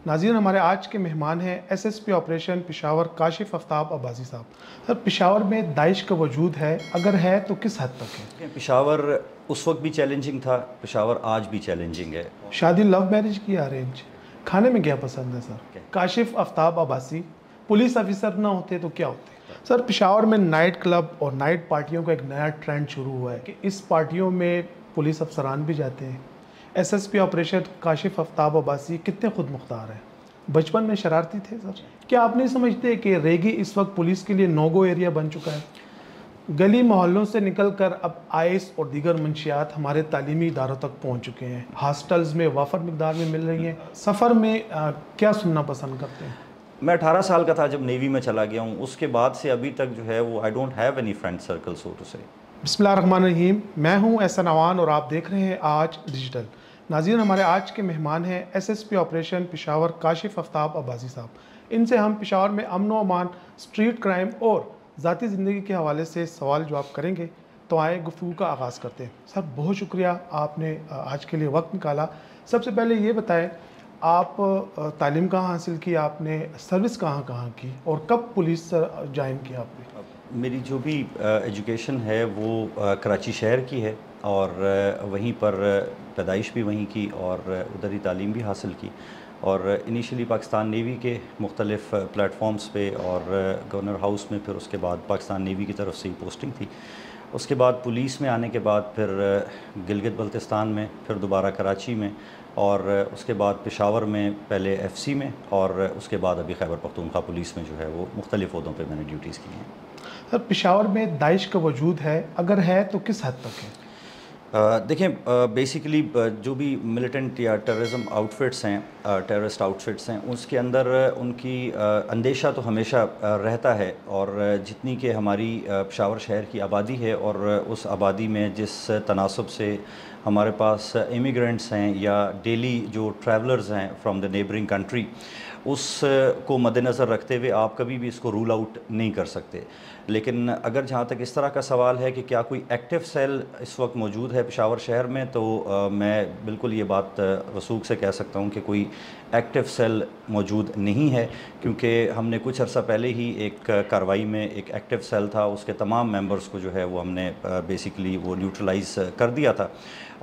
नाज़रीन, हमारे आज के मेहमान हैं एसएसपी ऑपरेशन पेशावर काशिफ आफ्ताब अब्बासी साहब। सर, पेशावर में दाइश का वजूद है, अगर है तो किस हद तक है? पेशावर उस वक्त भी चैलेंजिंग था, पेशावर आज भी चैलेंजिंग है। शादी लव मैरिज की अरेंज? खाने में क्या पसंद है sir? Kashif Aftab Abbasi police officer ना होते तो क्या होते? सर, पेशावर में नाइट क्लब और नाइट पार्टियों का एक नया ट्रेंड शुरू हुआ है कि इस पार्टियों में पुलिस अफसरान भी जाते हैं। एसएसपी ऑपरेशन काशिफ आफ्ताब अब्बासी कितने खुद मुख्तार हैं? बचपन में शरारती थे सर? क्या आप नहीं समझते कि रेगी इस वक्त पुलिस के लिए नो गो एरिया बन चुका है? गली मोहल्लों से निकलकर अब आइस और दीगर मंशियात हमारे तालीमी इदारों तक पहुंच चुके हैं। हॉस्टल्स में वाफर मिकदार में मिल रही हैं। सफ़र में क्या सुनना पसंद करते हैं? मैं 18 साल का था जब नेवी में चला गया हूँ। उसके बाद से अभी तक जो है वो I don't have any friend circle, so to say. बिस्मिल्लाहिर्रहमानिर्रहीम। मैं हूं एहसन अवान और आप देख रहे हैं आज डिजिटल। नाज़रीन, हमारे आज के मेहमान हैं एसएसपी ऑपरेशन पेशावर काशिफ आफ्ताब अब्बासी साहब। इनसे हम पेशावर में अमन व अमान, स्ट्रीट क्राइम और ज़ाती ज़िंदगी के हवाले से सवाल जवाब करेंगे। तो आए गुफ्तगू का आगाज़ करते हैं। सर, बहुत शुक्रिया आपने आज के लिए वक्त निकाला। सबसे पहले ये बताएं, आप तालीम कहाँ हासिल की आपने, सर्विस कहाँ कहाँ की और कब पुलिस ज्वाइन किया आपने? मेरी जो भी एजुकेशन है वो कराची शहर की है और वहीं पर पैदाइश भी वहीं की और उधर ही तालीम भी हासिल की। और इनिशियली पाकिस्तान नेवी के मुख्तलिफ़ प्लेटफॉर्म्स पे और गवर्नर हाउस में, फिर उसके बाद पाकिस्तान नेवी की तरफ से ही पोस्टिंग थी। उसके बाद पुलिस में आने के बाद फिर गिलगित बल्तिस्तान में, फिर दोबारा कराची में और उसके बाद पेशावर में, पहले एफसी में और उसके बाद अभी खैबर पख्तूनख्वा पुलिस में जो है वो मुख्तलिफ़ ओहदों पे मैंने ड्यूटीज़ की हैं। सर, पेशावर में दाइश का वजूद है, अगर है तो किस हद तक है? देखें, बेसिकली जो भी मिलिटेंट या टेररिज्म आउटफिट्स हैं, टेररिस्ट आउटफिट्स हैं, उसके अंदर उनकी अंदेशा तो हमेशा रहता है। और जितनी कि हमारी पेशावर शहर की आबादी है और उस आबादी में जिस तनासब से हमारे पास इमिग्रेंट्स हैं या डेली जो ट्रैवलर्स हैं फ्रॉम द नेबरिंग कंट्री, उसको मद्देनज़र रखते हुए आप कभी भी इसको रूल आउट नहीं कर सकते। लेकिन अगर जहाँ तक इस तरह का सवाल है कि क्या कोई एक्टिव सेल इस वक्त मौजूद है पेशावर शहर में, तो मैं बिल्कुल ये बात वसूख से कह सकता हूँ कि कोई एक्टिव सेल मौजूद नहीं है, क्योंकि हमने कुछ अर्सा पहले ही एक कार्रवाई में एक एक्टिव सेल था, उसके तमाम मेंबर्स को जो है वो हमने बेसिकली वो न्यूट्रलाइज़ कर दिया था।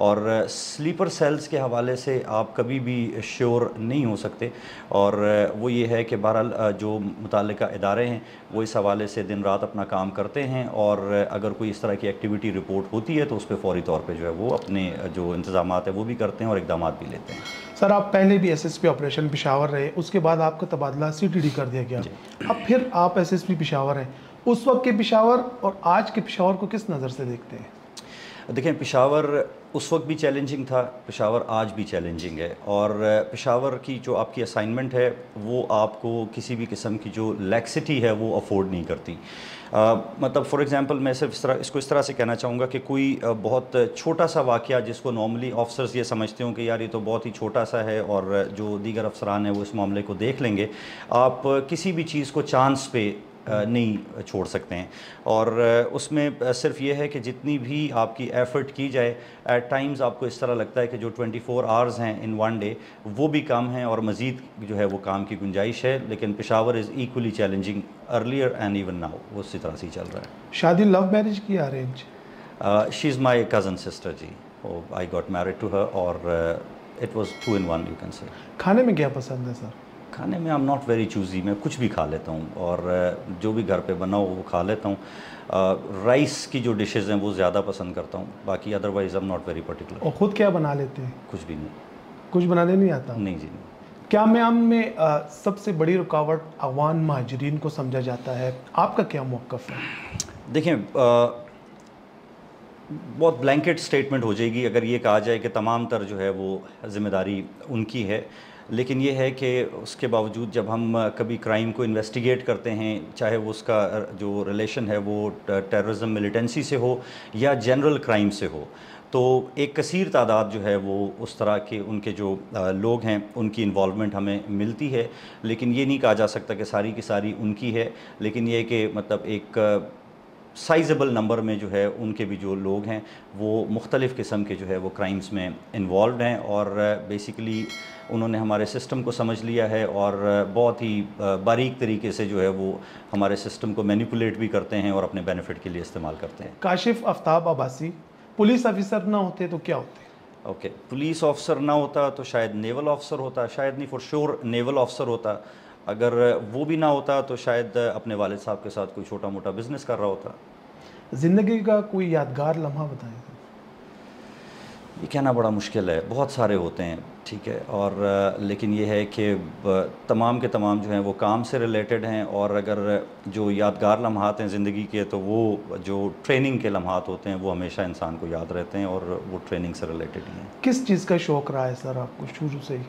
और स्लीपर सेल्स के हवाले से आप कभी भी श्योर नहीं हो सकते। और वो ये है कि बहरहाल जो मुताल्लिका इदारे हैं वो इस हवाले से दिन रात अपना काम करते हैं और अगर कोई इस तरह की एक्टिविटी रिपोर्ट होती है तो उस पर फ़ौरी तौर पे जो है वो अपने जो इंतज़ामात है वो भी करते हैं और इक़दाम भी लेते हैं। सर, आप पहले भी एसएसपी ऑपरेशन पेशावर रहे, उसके बाद आपका तबादला सीटीडी कर दिया गया, अब फिर आप एसएसपी पेशावर हैं। उस वक्त के पेशावर और आज के पेशावर को किस नज़र से देखते हैं? देखें, पेशावर उस वक्त भी चैलेंजिंग था, पेशावर आज भी चैलेंजिंग है। और पेशावर की जो आपकी असाइनमेंट है वो आपको किसी भी किस्म की जो लैक्सिटी है वो अफोर्ड नहीं करती। मतलब फ़ॉर एग्ज़ाम्पल मैं सिर्फ इस तरह से कहना चाहूँगा कि कोई बहुत छोटा सा वाक़या जिसको नॉर्मली ऑफिसर्स ये समझते हो कि यार ये तो बहुत ही छोटा सा है और जो दीगर अफसरान हैं वो इस मामले को देख लेंगे, आप किसी भी चीज़ को चांस पे नहीं छोड़ सकते हैं। और उसमें सिर्फ ये है कि जितनी भी आपकी एफ़र्ट की जाए, एट टाइम्स आपको इस तरह लगता है कि जो 24 आवर्स हैं इन वन डे वो भी कम हैं और मज़ीद जो है वो काम की गुंजाइश है। लेकिन Peshawar is equally challenging earlier and even now, वो उसी तरह से ही चल रहा है। शादी लव मैरिज की arrange? She is my cousin sister ji. I got married to her और it was 2 in 1 you can say. खाने में क्या पसंद है सर? खाने में I am not very choosy, मैं कुछ भी खा लेता हूँ और जो भी घर पे बना हो वो खा लेता हूँ। राइस की जो डिशेज़ हैं वो ज़्यादा पसंद करता हूँ, बाकी otherwise I am not very particular. और ख़ुद क्या बना लेते हैं? कुछ भी नहीं। कुछ बनाने नहीं आता? नहीं जी नहीं। क़याम में सबसे बड़ी रुकावट अवान महाजरीन को समझा जाता है, आपका क्या मौक़िफ़ है? देखें, बहुत ब्लैंकेट स्टेटमेंट हो जाएगी अगर ये कहा जाए कि तमाम तर जो है वो ज़िम्मेदारी उनकी है। लेकिन ये है कि उसके बावजूद जब हम कभी क्राइम को इन्वेस्टिगेट करते हैं, चाहे वो उसका जो रिलेशन है वो टेररिज्म मिलिटेंसी से हो या जनरल क्राइम से हो, तो एक कसीर तादाद जो है वो उस तरह के उनके जो लोग हैं उनकी इन्वॉल्वमेंट हमें मिलती है। लेकिन ये नहीं कहा जा सकता कि सारी की सारी उनकी है। लेकिन ये कि मतलब एक साइजेबल नंबर में जो है उनके भी जो लोग हैं वो मुख्तलिफ़ किस्म के जो है वो क्राइम्स में इन्वॉल्व हैं, और बेसिकली उन्होंने हमारे सिस्टम को समझ लिया है और बहुत ही बारीक तरीके से जो है वो हमारे सिस्टम को मैनिपुलेट भी करते हैं और अपने बेनिफिट के लिए इस्तेमाल करते हैं। काशिफ आफ्ताब अब्बासी पुलिस ऑफिसर ना होते तो क्या होते? ओके, पुलिस ऑफिसर ना होता तो शायद नेवल ऑफिसर होता, शायद नहीं, फॉर श्योर नेवल ऑफिसर होता। अगर वो भी ना होता तो शायद अपने वालिद साहब के साथ कोई छोटा मोटा बिजनेस कर रहा होता। ज़िंदगी का कोई यादगार लम्हा बताएं। ये कहना बड़ा मुश्किल है, बहुत सारे होते हैं, ठीक है, और लेकिन ये है कि तमाम के तमाम जो हैं वो काम से रिलेटेड हैं, और अगर जो यादगार लम्हात हैं ज़िंदगी के तो वो जो ट्रेनिंग के लम्हात होते हैं वो हमेशा इंसान को याद रहते हैं, और वो ट्रेनिंग से रिलेटेड ही हैं। किस चीज़ का शौक़ रहा है सर आपको शुरू से ही?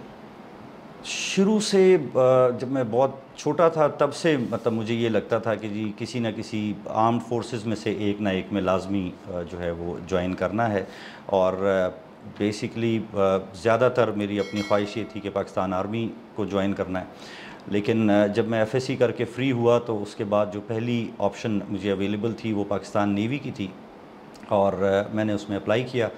शुरू से जब मैं बहुत छोटा था तब से मतलब मुझे ये लगता था कि जी किसी न किसी आर्म्ड फोर्सेस में से एक ना एक में लाजमी जो है वो ज्वाइन करना है, और बेसिकली ज़्यादातर मेरी अपनी ख्वाहिश ये थी कि पाकिस्तान आर्मी को ज्वाइन करना है। लेकिन जब मैं एफएससी करके फ्री हुआ तो उसके बाद जो पहली ऑप्शन मुझे अवेलेबल थी वो पाकिस्तान नेवी की थी, और मैंने उसमें अप्लाई किया,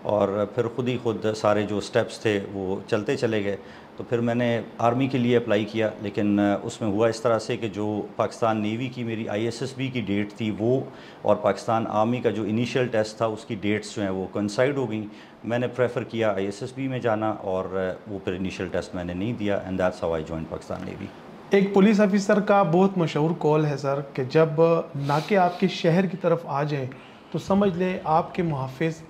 और फिर ख़ुद ही खुद सारे जो स्टेप्स थे वो चलते चले गए। तो फिर मैंने आर्मी के लिए अप्लाई किया, लेकिन उसमें हुआ इस तरह से कि जो पाकिस्तान नेवी की मेरी आईएसएसबी की डेट थी वो और पाकिस्तान आर्मी का जो इनिशियल टेस्ट था उसकी डेट्स जो हैं वो कोइंसाइड हो गई। मैंने प्रेफर किया आईएसएसबी में जाना, और वो फिर इनिशियल टेस्ट मैंने नहीं दिया, and that's how I join Pakistan navy. एक पुलिस ऑफिसर का बहुत मशहूर कॉल है सर कि जब नाके आपके शहर की तरफ आ जाएं तो समझ लें आपके मुहाफ़िज़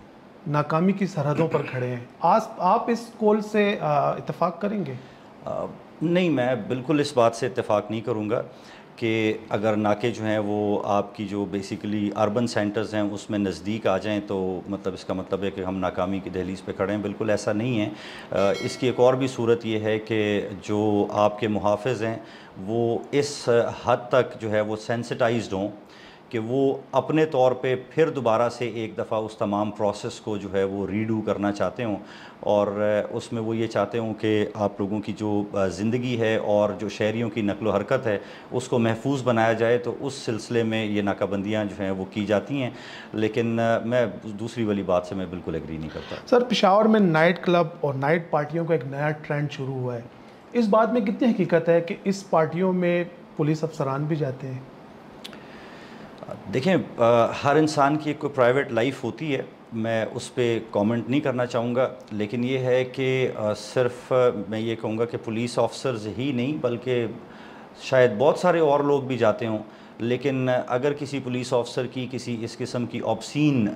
नाकामी की सरहदों पर खड़े हैं। आप इस कॉल से इत्तेफाक करेंगे? नहीं, मैं बिल्कुल इस बात से इत्तेफाक नहीं करूँगा कि अगर नाके जो हैं वो आपकी जो बेसिकली अर्बन सेंटर्स हैं उसमें नज़दीक आ जाएं तो मतलब इसका मतलब है कि हम नाकामी की दहलीज़ पे खड़े हैं। बिल्कुल ऐसा नहीं है। इसकी एक और भी सूरत ये है कि जो आपके मुहाफ़िज़ हैं वो इस हद तक जो है वो सेंसिटाइज्ड हों कि वो अपने तौर पे फिर दोबारा से एक दफ़ा उस तमाम प्रोसेस को जो है वो रीडू करना चाहते हों, और उसमें वो ये चाहते हों कि आप लोगों की जो ज़िंदगी है और जो शहरियों की नक़्ल व हरकत है उसको महफूज बनाया जाए, तो उस सिलसिले में ये नाकाबंदियाँ जो हैं वो की जाती हैं। लेकिन मैं दूसरी वाली बात से मैं बिल्कुल एग्री नहीं करता। सर पेशावर में नाइट क्लब और नाइट पार्टियों का एक नया ट्रेंड शुरू हुआ है, इस बात में कितनी हकीकत है कि इस पार्टियों में पुलिस अफसरान भी जाते हैं? देखें, हर इंसान की एक कोई प्राइवेट लाइफ होती है, मैं उस पर कमेंट नहीं करना चाहूँगा, लेकिन ये है कि सिर्फ मैं ये कहूँगा कि पुलिस ऑफिसर्स ही नहीं बल्कि शायद बहुत सारे और लोग भी जाते हों, लेकिन अगर किसी पुलिस ऑफिसर की किसी इस किस्म की ऑब्सीन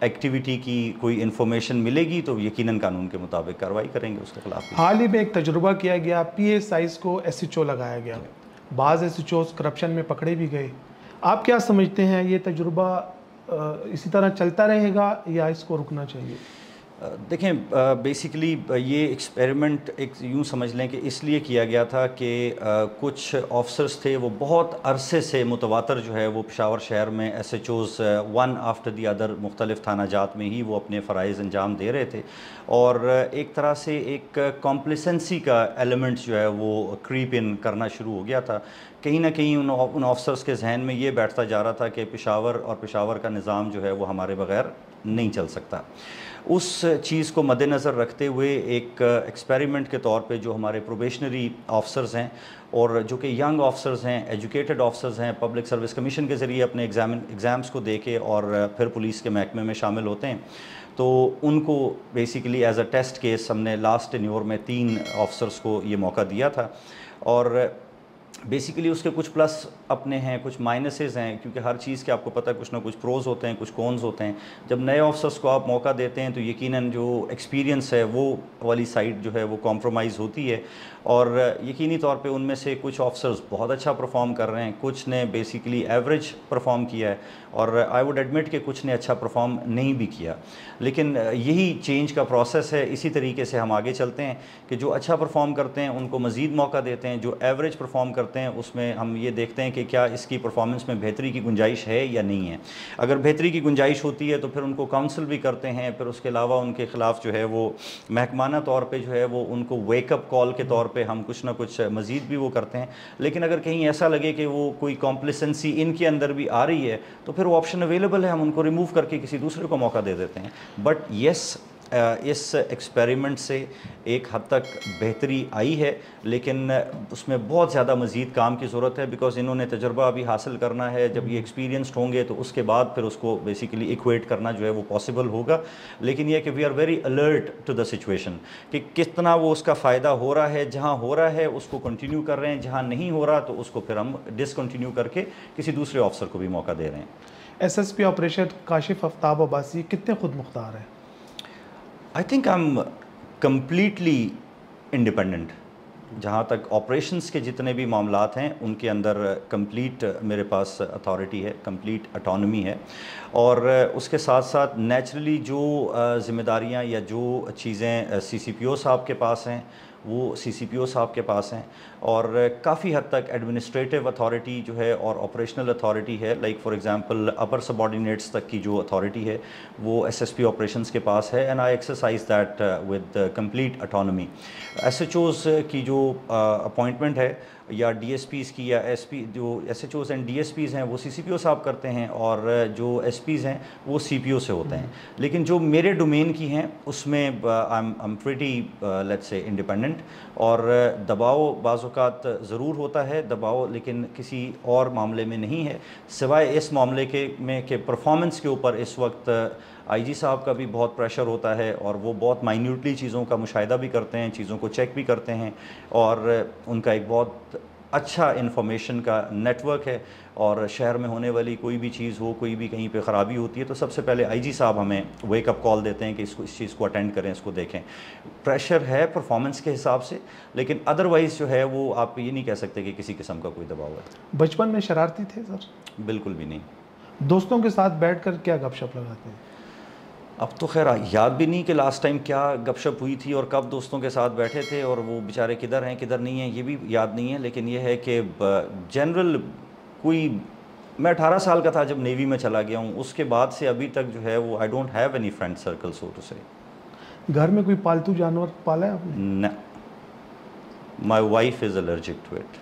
एक्टिविटी की कोई इन्फॉर्मेशन मिलेगी तो यकीनन कानून के मुताबिक कार्रवाई करेंगे उसके खिलाफ। हाल ही में एक तजुर्बा किया गया, PSIs को SHO लगाया गया, बाज़ SHOs करप्शन में पकड़े भी गए। आप क्या समझते हैं, ये तजुर्बा इसी तरह चलता रहेगा या इसको रुकना चाहिए? देखें, बेसिकली ये एक्सपेरिमेंट एक यूँ समझ लें कि इसलिए किया गया था कि कुछ ऑफिसर्स थे वो बहुत अरसे से मुतवातर जो है वो पेशावर शहर में SHOs one after the other मुख्तलिफ़ थाना जात में ही वो अपने फ़राइज़ अंजाम दे रहे थे, और एक तरह से एक कॉम्प्लिसेंसी का एलिमेंट जो है वो क्रीप इन करना शुरू हो गया था। कहीं ना कहीं उन ऑफिसर्स के जहन में ये बैठता जा रहा था कि पेशावर और पेशावर का निज़ाम जो है वो हमारे बग़ैर नहीं चल सकता। उस चीज़ को मद्देनज़र रखते हुए एक एक्सपेरिमेंट के तौर पे जो हमारे प्रोबेशनरी ऑफिसर्स हैं और जो कि यंग ऑफिसर्स हैं, एजुकेटेड ऑफिसर्स हैं, पब्लिक सर्विस कमीशन के ज़रिए अपने एग्ज़ाम्स को दे के और फिर पुलिस के महकमे में शामिल होते हैं, तो उनको basically as a test case हमने लास्ट टेन्योर में 3 ऑफिसर्स को ये मौका दिया था। और बेसिकली उसके कुछ प्लस अपने हैं, कुछ माइनसेस हैं, क्योंकि हर चीज़ के आपको पता है कुछ ना कुछ प्रोज होते हैं, कुछ कॉन्स होते हैं। जब नए ऑफिसर्स को आप मौका देते हैं तो यकीनन जो एक्सपीरियंस है वो वाली साइड जो है वो कॉम्प्रोमाइज़ होती है, और यकीनी तौर पे उनमें से कुछ ऑफिसर्स बहुत अच्छा परफॉर्म कर रहे हैं, कुछ ने बेसिकली एवरेज परफॉर्म किया है, और आई वुड एडमिट कि कुछ ने अच्छा परफॉर्म नहीं भी किया। लेकिन यही चेंज का प्रोसेस है, इसी तरीके से हम आगे चलते हैं कि जो अच्छा परफॉर्म करते हैं उनको मज़ीद मौका देते हैं, जो एवरेज परफॉर्म करते करते हैं उसमें हम ये देखते हैं कि क्या इसकी परफॉर्मेंस में बेहतरी की गुंजाइश है या नहीं है। अगर बेहतरी की गुंजाइश होती है तो फिर उनको काउंसिल भी करते हैं, फिर उसके अलावा उनके ख़िलाफ़ जो है वो महकमाना तौर पे जो है वो उनको वेकअप कॉल के तौर पे हम कुछ ना कुछ मज़ीद भी वो करते हैं। लेकिन अगर कहीं ऐसा लगे कि वो कोई कॉम्प्लिसेंसी इनके अंदर भी आ रही है तो फिर वो ऑप्शन अवेलेबल है, हम उनको रिमूव करके किसी दूसरे को मौका दे देते हैं। बट येस, इस एक्सपेरिमेंट से एक हद तक बेहतरी आई है, लेकिन उसमें बहुत ज़्यादा मज़ीद काम की ज़रूरत है, बिकॉज़ इन्होंने तजर्बा अभी हासिल करना है। जब ये एक्सपीरियंस्ड होंगे तो उसके बाद फिर उसको बेसिकली इक्वेट करना जो है वो पॉसिबल होगा। लेकिन यह कि we are very alert to the situation कि कितना वो उसका फ़ायदा हो रहा है, जहाँ हो रहा है उसको कंटिन्यू कर रहे हैं, जहाँ नहीं हो रहा तो उसको फिर हम डिसकंटिन्यू करके किसी दूसरे ऑफिसर को भी मौका दे रहे हैं। SSP ऑपरेशन काशिफ आफ्ताब अब्बासी कितने खुद मुख्तार हैं? I think I am completely independent. जहाँ तक ऑपरेशंस के जितने भी मामलात हैं उनके अंदर कंप्लीट मेरे पास अथॉरिटी है, कंप्लीट अटॉनमी है। और उसके साथ साथ नेचुरली जो ज़िम्मेदारियाँ या जो चीज़ें CCPO साहब के पास हैं वो CCPO साहब के पास हैं, और काफ़ी हद तक एडमिनिस्ट्रेटिव अथॉरिटी जो है और ऑपरेशनल अथॉरिटी है, like for example upper subordinates तक की जो अथॉरिटी है वो SSP ऑपरेशंस के पास है, and I exercise that with complete अटॉनमी। SHOs की जो अपॉइंटमेंट है या DSPs की या SP, जो SHOs एंड DSPs हैं वो CCPO साहब करते हैं, और जो SPs हैं वो CPO से होते हैं। लेकिन जो मेरे डोमेन की हैं उसमें I am pretty let's say independent, और दबाव बाज़ औक़ात ज़रूर होता है दबाव, लेकिन किसी और मामले में नहीं है, सिवाय इस मामले के परफॉर्मेंस के ऊपर इस वक्त IG साहब का भी बहुत प्रेशर होता है, और वो बहुत माइन्यूटली चीज़ों का मुशाहिदा भी करते हैं, चीज़ों को चेक भी करते हैं, और उनका एक बहुत अच्छा इन्फॉर्मेशन का नेटवर्क है। और शहर में होने वाली कोई भी चीज़ हो, कोई भी कहीं पे ख़राबी होती है तो सबसे पहले IG साहब हमें वेकअप कॉल देते हैं कि इस चीज़ को अटेंड करें, इसको देखें। प्रेशर है परफॉर्मेंस के हिसाब से, लेकिन अदरवाइज़ जो है वो आप ये नहीं कह सकते कि किसी किस्म का कोई दबाव है। बचपन में शरारती थे सर? बिल्कुल भी नहीं। दोस्तों के साथ बैठकर क्या गपशप लगाते हैं? अब तो खैर याद भी नहीं कि लास्ट टाइम क्या गपशप हुई थी और कब दोस्तों के साथ बैठे थे, और वो बेचारे किधर हैं किधर नहीं हैं ये भी याद नहीं है। लेकिन ये है कि जनरल मैं 18 साल का था जब नेवी में चला गया हूँ, उसके बाद से अभी तक जो है वो I don't have any friend circle so to say. घर में कोई पालतू जानवर पाला है आपने? न, my wife is allergic to it.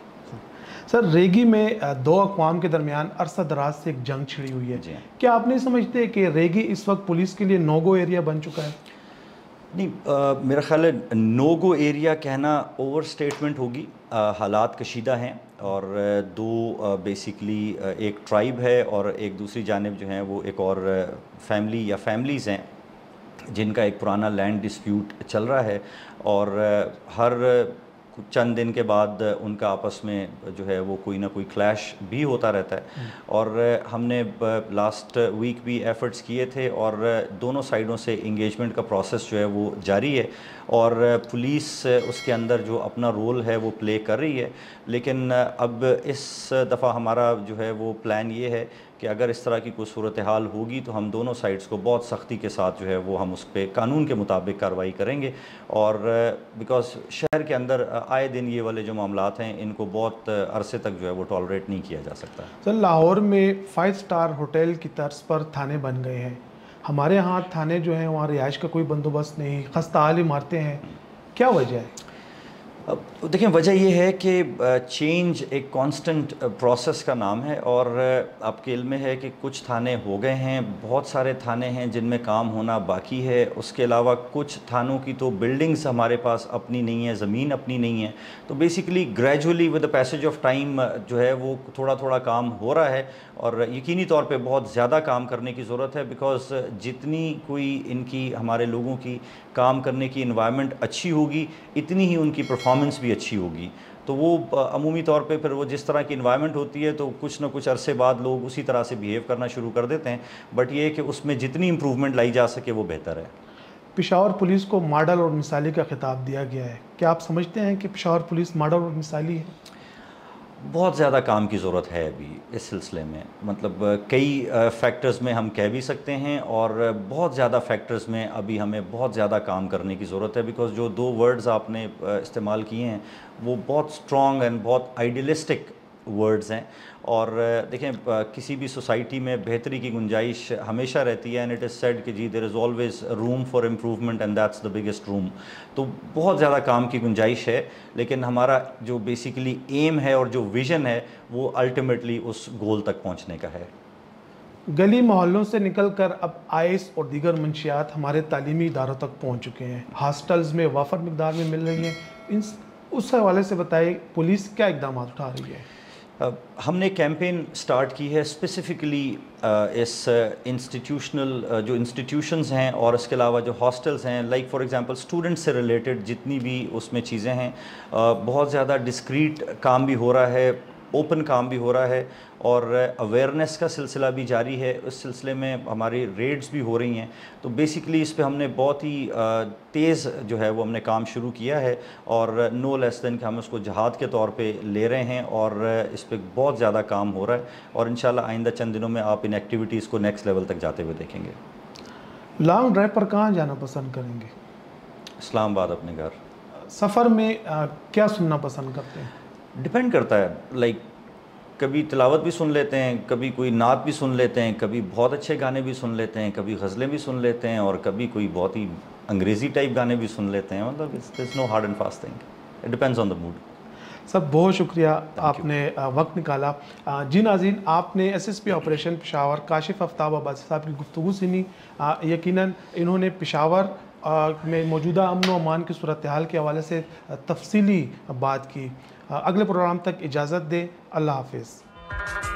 Sir, रेगी में दो अक़वाम के दरमियान अरसा दराज से एक जंग छिड़ी हुई है। क्या आप नहीं समझते कि रेगी इस वक्त पुलिस के लिए नो गो एरिया बन चुका है? नहीं, मेरा ख्याल है नो गो एरिया कहना ओवर स्टेटमेंट होगी। हालात कशीदा हैं, और दो बेसिकली एक ट्राइब है और एक दूसरी जानिब जो है वो एक और फैमिली या फैमिलीज़ हैं जिनका एक पुराना लैंड डिस्प्यूट चल रहा है, और हर चंद दिन के बाद उनका आपस में जो है वो कोई ना कोई क्लैश भी होता रहता है। और हमने लास्ट वीक भी एफ़र्ट्स किए थे, और दोनों साइडों से इंगेजमेंट का प्रोसेस जो है वो जारी है, और पुलिस उसके अंदर जो अपना रोल है वो प्ले कर रही है। लेकिन अब इस दफ़ा हमारा जो है वो प्लान ये है कि अगर इस तरह की कोई सूरत हाल होगी तो हम दोनों साइड्स को बहुत सख्ती के साथ जो है वो हम उस पर कानून के मुताबिक कार्रवाई करेंगे। और बिकॉज़ शहर के अंदर आए दिन ये वाले जो मामलात हैं इनको बहुत अरसे तक जो है वो टॉलरेट नहीं किया जा सकता। सर, लाहौर में 5 स्टार होटल की तर्ज पर थाने बन गए हैं। हमारे यहाँ थाने जो हैं वहाँ रिहाइश का कोई बंदोबस्त नहीं, खस्ताहाल इमारतें हैं, क्या वजह है? अब देखें, वजह यह है कि चेंज एक कांस्टेंट प्रोसेस का नाम है, और आपके इल्म में है कि कुछ थाने हो गए हैं, बहुत सारे थाने हैं जिनमें काम होना बाकी है। उसके अलावा कुछ थानों की तो बिल्डिंग्स हमारे पास अपनी नहीं है, ज़मीन अपनी नहीं है। तो basically gradually with the passage of time जो है वो थोड़ा थोड़ा काम हो रहा है, और यकीनी तौर पे बहुत ज़्यादा काम करने की ज़रूरत है, बिकॉज़ जितनी कोई इनकी हमारे लोगों की काम करने की इन्वायरमेंट अच्छी होगी इतनी ही उनकी परफॉर्मेंस भी अच्छी होगी। तो वो अमूमी तौर पे फिर वो जिस तरह की इन्वायरमेंट होती है तो कुछ ना कुछ अरसे बाद लोग उसी तरह से बिहेव करना शुरू कर देते हैं। बट ये है कि उसमें जितनी इम्प्रूवमेंट लाई जा सके वो बेहतर है। पेशावर पुलिस को मॉडल और मिसाली का खिताब दिया गया है, क्या आप समझते हैं कि पेशावर पुलिस मॉडल और मिसाली है? बहुत ज़्यादा काम की ज़रूरत है अभी इस सिलसिले में, मतलब कई फैक्टर्स में हम कह भी सकते हैं, और बहुत ज़्यादा फैक्टर्स में अभी हमें बहुत ज़्यादा काम करने की ज़रूरत है। बिकॉज़ जो दो वर्ड्स आपने इस्तेमाल किए हैं वो बहुत स्ट्रॉन्ग एंड बहुत आइडियलिस्टिक वर्ड्स हैं। और देखें, किसी भी सोसाइटी में बेहतरी की गुंजाइश हमेशा रहती है, एंड इट इज़ सेड कि जी there is always room for improvement and that's the biggest room. तो बहुत ज़्यादा काम की गुंजाइश है, लेकिन हमारा जो बेसिकली एम है और जो विज़न है वो अल्टीमेटली उस गोल तक पहुंचने का है। गली मोहल्लों से निकलकर अब आइस और दीगर मंशियात हमारे तालीमी इदारों तक पहुंच चुके हैं, हॉस्टल्स में वाफर मिकदार में मिल रही हैं। इन उस हवाले से बताइए, पुलिस क्या इकदाम उठा रही है? हमने कैंपेन स्टार्ट की है स्पेसिफ़िकली इस इंस्टीट्यूशनल जो इंस्टीट्यूशंस हैं और इसके अलावा जो हॉस्टल्स हैं, लाइक फॉर एग्जांपल स्टूडेंट्स से रिलेटेड जितनी भी उसमें चीज़ें हैं, बहुत ज़्यादा डिस्क्रीट काम भी हो रहा है, ओपन काम भी हो रहा है, और अवेयरनेस का सिलसिला भी जारी है। उस सिलसिले में हमारी रेड्स भी हो रही हैं। तो बेसिकली इस पे हमने बहुत ही तेज़ जो है वो हमने काम शुरू किया है, और नो लेस देन कि हम उसको जहाद के तौर पे ले रहे हैं, और इस पे बहुत ज़्यादा काम हो रहा है, और इंशाल्लाह आइंदा चंद दिनों में आप इन एक्टिविटीज़ को नेक्स्ट लेवल तक जाते हुए देखेंगे। लॉन्ग ड्राइव पर कहाँ जाना पसंद करेंगे? इस्लामाबाद अपने घर। सफ़र में क्या सुनना पसंद करते हैं? डिपेंड करता है, लाइक कभी तिलावत भी सुन लेते हैं, कभी कोई नात भी सुन लेते हैं, कभी बहुत अच्छे गाने भी सुन लेते हैं, कभी गज़लें भी सुन लेते हैं, और कभी कोई बहुत ही अंग्रेज़ी टाइप गाने भी सुन लेते हैं। मतलब it's no hard and fast thing, it depends on the mood. सब बहुत शुक्रिया, आपने वक्त निकाला। जी नाज़रीन, आपने एसएसपी ऑपरेशन पेशावर काशिफ आफ्ताब अब्बासी साहब की गुफ्तगू सुनी। यकीनन इन्होंने पेशावर में मौजूदा अमन व अमान की सूरत हाल के हवाले से तफसीली बात की। अगले प्रोग्राम तक इजाज़त दें। अल्लाह हाफ़िज़।